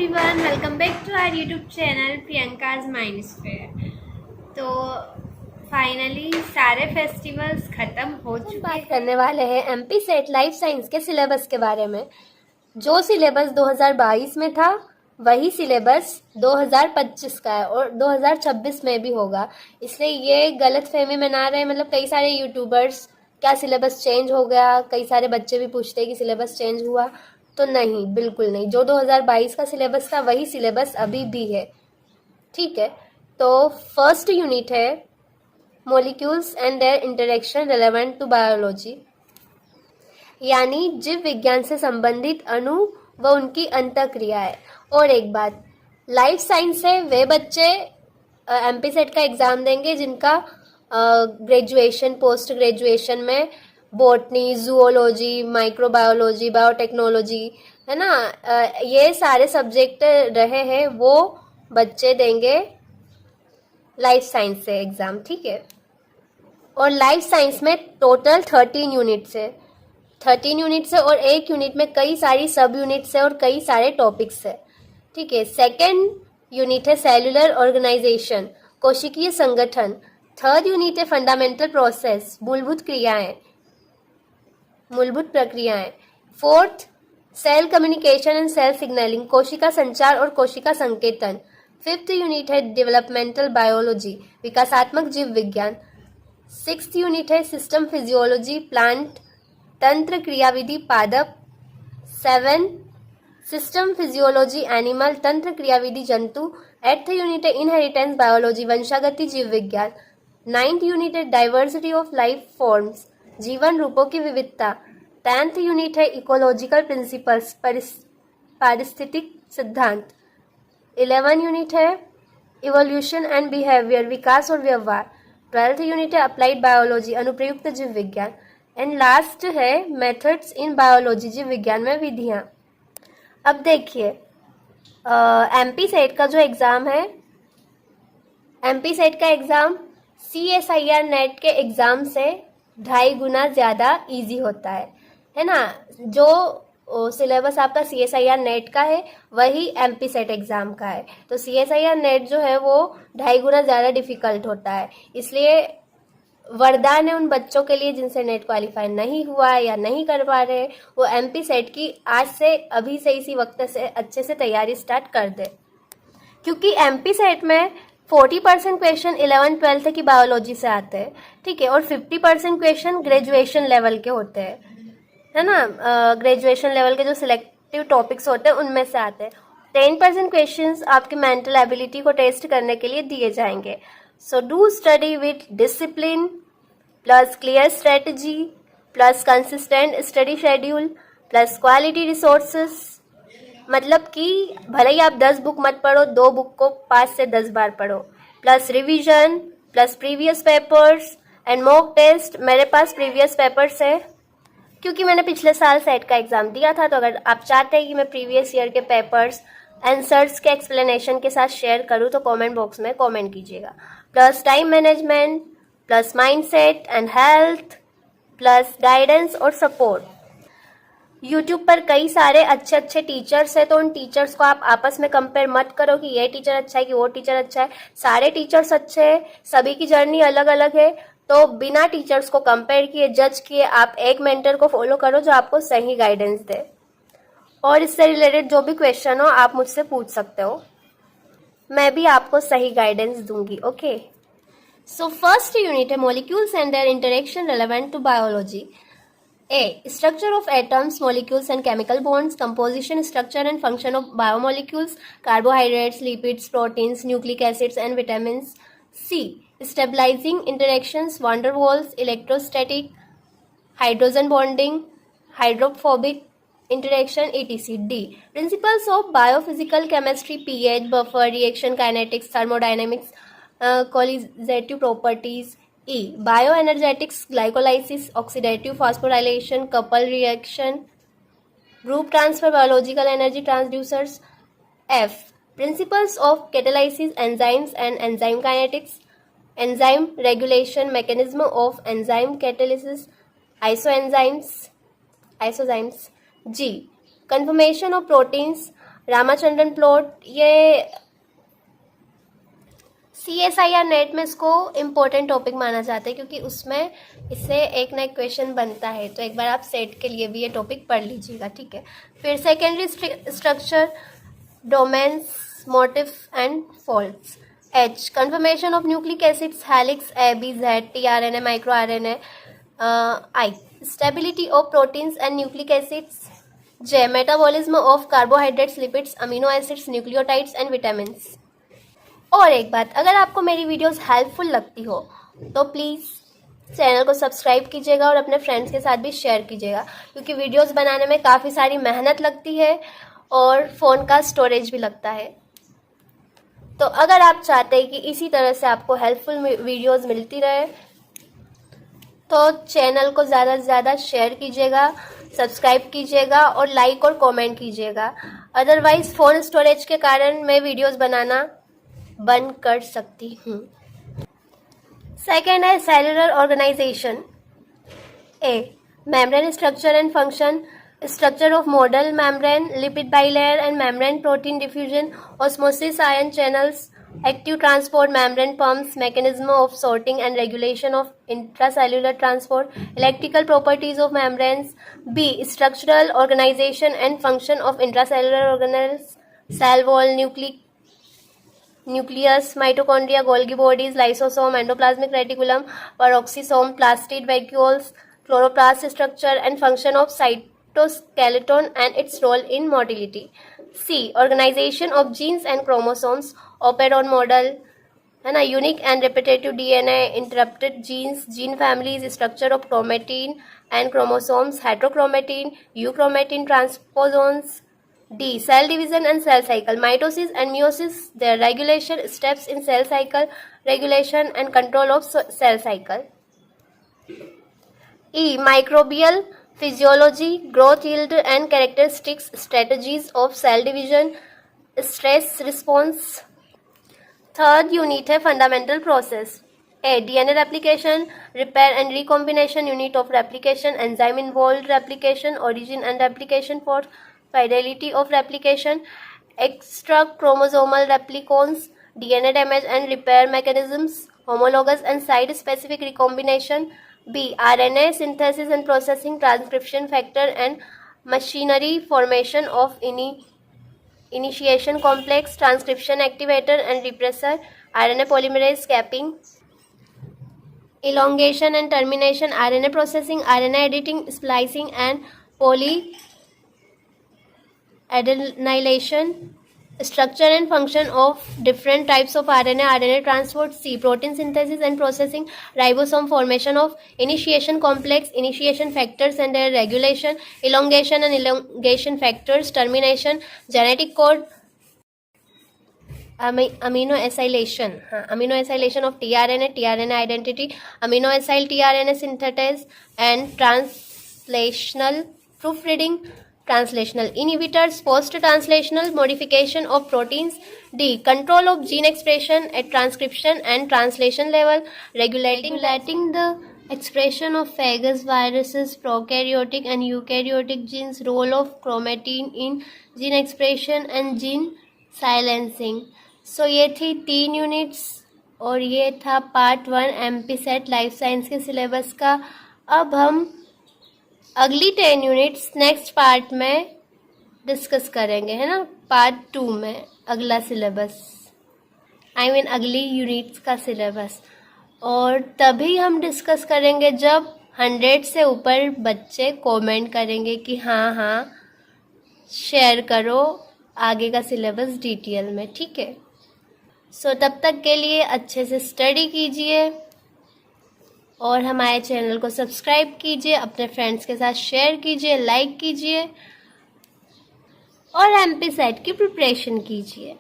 Everyone, welcome back to our YouTube channel Priyanka's mind sphere. तो finally सारे festivals खत्म हो चुके हैं। बात करने वाले हैं एमपी सेट लाइफ साइंस के सिलेबस के बारे में। जो सिलेबस 2022 में था वही सिलेबस 2025 का है और 2026 में भी होगा। इसलिए ये गलत फहमी में ना रहे। मतलब कई सारे यूट्यूबर्स क्या सिलेबस चेंज हो गया, कई सारे बच्चे भी पूछते हैं कि सिलेबस चेंज हुआ, तो नहीं, बिल्कुल नहीं। जो 2022 का सिलेबस था वही सिलेबस अभी भी है, ठीक है। तो फर्स्ट यूनिट है molecules and their interaction relevant to biology, यानी जीव विज्ञान से संबंधित अणु व उनकी अंतःक्रियाएं। और एक बात, लाइफ साइंस से वे बच्चे एमपी सेट का एग्जाम देंगे जिनका ग्रेजुएशन पोस्ट ग्रेजुएशन में बॉटनी, जूओलॉजी, माइक्रोबायोलॉजी, बायोटेक्नोलॉजी, है ना, ये सारे सब्जेक्ट रहे हैं, वो बच्चे देंगे लाइफ साइंस से एग्जाम, ठीक है। और लाइफ साइंस में टोटल 13 यूनिट्स है, 13 यूनिट्स है और एक यूनिट में कई सारी सब यूनिट्स है और कई सारे टॉपिक्स है, ठीक है। सेकेंड यूनिट है सेल्यूलर ऑर्गेनाइजेशन, कोशिकीय संगठन। थर्ड यूनिट है फंडामेंटल प्रोसेस, मूलभूत क्रियाएं, मूलभूत प्रक्रियाएं। Fourth cell communication and cell signalling, कोशिका संचार और कोशिका संकेतन। फिफ्थ यूनिट है डेवलपमेंटल बायोलॉजी, विकासात्मक जीव विज्ञान। सिक्स्थ यूनिट है सिस्टम फिजियोलॉजी, प्लांट तंत्र क्रियाविधि पादप। 7 सिस्टम फिजियोलॉजी एनिमल, तंत्र क्रियाविधि जंतु। 8th यूनिट है इनहेरिटेंस बायोलॉजी, वंशागति जीव विज्ञान। 9th यूनिट है डाइवर्सिटी ऑफ लाइफ फॉर्म्स, जीवन रूपों की विविधता। 10th यूनिट है इकोलॉजिकल प्रिंसिपल्स, पारिस्थितिक सिद्धांत। 11 यूनिट है इवोल्यूशन एंड बिहेवियर, विकास और व्यवहार। 12th यूनिट है अप्लाइड बायोलॉजी, अनुप्रयुक्त जीव विज्ञान। एंड लास्ट है मेथड्स इन बायोलॉजी, जीव विज्ञान में विधियां। अब देखिए, एमपी सेट का जो एग्ज़ाम है, एमपी सेट का एग्ज़ाम CSIR नेट के एग्ज़ाम से 2.5 गुना ज़्यादा इजी होता है ना। जो सिलेबस आपका CSIR नेट का है वही एमपी सेट एग्ज़ाम का है। तो CSIR नेट जो है वो 2.5 गुना ज़्यादा डिफ़िकल्ट होता है। इसलिए वरदान है उन बच्चों के लिए जिनसे नेट क्वालिफाई नहीं हुआ या नहीं कर पा रहे, वो एमपी सेट की आज से अभी से इसी वक्त से अच्छे से तैयारी स्टार्ट कर दे। क्योंकि एमपी सेट में 40% क्वेश्चन 11th-12th की बायोलॉजी से आते हैं, ठीक है, और 50% क्वेश्चन ग्रेजुएशन लेवल के होते हैं, है ना। ग्रेजुएशन लेवल के जो सिलेक्टिव टॉपिक्स होते हैं उनमें से आते हैं। 10% क्वेश्चंस आपकी मेंटल एबिलिटी को टेस्ट करने के लिए दिए जाएंगे। So do study with discipline, plus clear strategy, plus consistent study schedule, plus quality resources। मतलब कि भले ही आप 10 बुक मत पढ़ो, 2 बुक को 5 से 10 बार पढ़ो, plus revision, plus previous papers and mock test. मेरे पास प्रीवियस पेपर्स है क्योंकि मैंने पिछले साल सेट का एग्ज़ाम दिया था। तो अगर आप चाहते हैं कि मैं प्रीवियस ईयर के पेपर्स आंसर्स के एक्सप्लेनेशन के साथ शेयर करूँ तो कमेंट बॉक्स में कमेंट कीजिएगा। Plus time management, plus mindset and health, plus guidance और सपोर्ट। यूट्यूब पर कई सारे अच्छे अच्छे टीचर्स हैं, तो उन टीचर्स को आप आपस में कंपेयर मत करो कि ये टीचर अच्छा है कि वो टीचर अच्छा है। सारे टीचर्स अच्छे हैं, सभी की जर्नी अलग अलग है। तो बिना टीचर्स को कंपेयर किए, जज किए, आप एक मेंटर को फॉलो करो जो आपको सही गाइडेंस दे। और इससे रिलेटेड जो भी क्वेश्चन हो आप मुझसे पूछ सकते हो, मैं भी आपको सही गाइडेंस दूंगी, ओके। सो फर्स्ट यूनिट है molecules and their interaction relevant to biology. A. Structure of atoms, molecules and chemical bonds, composition, structure and function of biomolecules, carbohydrates, lipids, proteins, nucleic acids and vitamins. C. Stabilizing interactions, van der Waals, electrostatic, hydrogen bonding, hydrophobic interaction, etc. D. Principles of biophysical chemistry, pH, buffer, reaction kinetics, thermodynamics, collisative properties. E. Bioenergetics, glycolysis, oxidative phosphorylation, couple reaction, group transfer, biological energy transducers. F. Principles of catalysis, enzymes and enzyme kinetics, enzyme regulation, mechanism of enzyme catalysis, isozymes. G. Conformation of proteins, Ramachandran plot, ये CSIR net में इसको important topic माना जाता है क्योंकि उसमें इससे एक ना एक क्वेश्चन बनता है, तो एक बार आप सेट के लिए भी ये टॉपिक पढ़ लीजिएगा, ठीक है। फिर secondary structure, domains, motive and faults. H, conformation of nucleic acids, helix, A, B, Z, tRNA, microRNA. I, stability of proteins and nucleic acids. J, metabolism of carbohydrates, lipids, amino acids, nucleotides and vitamins. और एक बात, अगर आपको मेरी videos helpful लगती हो तो please channel को सब्सक्राइब कीजिएगा और अपने फ्रेंड्स के साथ भी शेयर कीजिएगा, क्योंकि वीडियोस बनाने में काफ़ी सारी मेहनत लगती है और फ़ोन का स्टोरेज भी लगता है। तो अगर आप चाहते हैं कि इसी तरह से आपको हेल्पफुल वीडियोस मिलती रहे तो चैनल को ज़्यादा से ज़्यादा शेयर कीजिएगा, सब्सक्राइब कीजिएगा और लाइक और कमेंट कीजिएगा। अदरवाइज़ फ़ोन स्टोरेज के कारण मैं वीडियोस बनाना बंद कर सकती हूँ। सेकेंड है cellular organisation. A, membrane structure and function, structure of model membrane, lipid bilayer and membrane protein diffusion, osmosis, ion channels, active transport, membrane pumps, mechanism of sorting and regulation of intracellular transport, electrical properties of membranes. B, structural organization and function of intracellular organelles, cell wall, nucleus, mitochondria, Golgi bodies, lysosome, endoplasmic reticulum, peroxisome, plastid vacuoles, chloroplast structure and function of cytoskeleton and its role in motility. C, organization of genes and chromosomes, operon model, है ना, unique and repetitive DNA, interrupted genes, gene families, structure of chromatin and chromosomes, heterochromatin, euchromatin, transposons. D, cell division and cell cycle, mitosis and meiosis, their regulation, steps in cell cycle, regulation and control of cell cycle. E, microbial physiology, growth, yield and characteristics, strategies of cell division, stress response. Third unit है fundamental process. A, DNA replication, repair and recombination, unit of replication, enzyme involved replication, origin and replication for fidelity of replication, extra chromosomal replicons, DNA damage and repair mechanisms, homologous and site specific recombination. B, RNA synthesis and processing, transcription factor and machinery, formation of initiation complex, transcription activator and repressor, RNA polymerase capping, elongation and termination, RNA processing, RNA editing, splicing and polyadenylation, structure and function of different types of RNA, RNA transport. C, protein synthesis and processing, ribosome, formation of initiation complex, initiation factors and their regulation, elongation and elongation factors, termination, genetic code, amino acylation, amino acylation of tRNA, tRNA identity, amino acyl tRNA synthetase and translational proofreading, translational inhibitors, post-translational modification of proteins. D, control of gene expression at transcription and translation level, regulating the expression of phages, viruses, prokaryotic and eukaryotic genes, role of chromatin in gene expression and gene silencing. So ये थी 3 units और ये था part 1 MP set life science के syllabus का। अब हम अगली 10 यूनिट्स नेक्स्ट पार्ट में डिस्कस करेंगे, है ना, पार्ट 2 में अगला सिलेबस, अगली यूनिट्स का सिलेबस। और तभी हम डिस्कस करेंगे जब 100 से ऊपर बच्चे कमेंट करेंगे कि हाँ शेयर करो आगे का सिलेबस डिटेल में, ठीक है। सो तब तक के लिए अच्छे से स्टडी कीजिए और हमारे चैनल को सब्सक्राइब कीजिए, अपने फ्रेंड्स के साथ शेयर कीजिए, लाइक कीजिए और MP सेट की प्रिपरेशन कीजिए।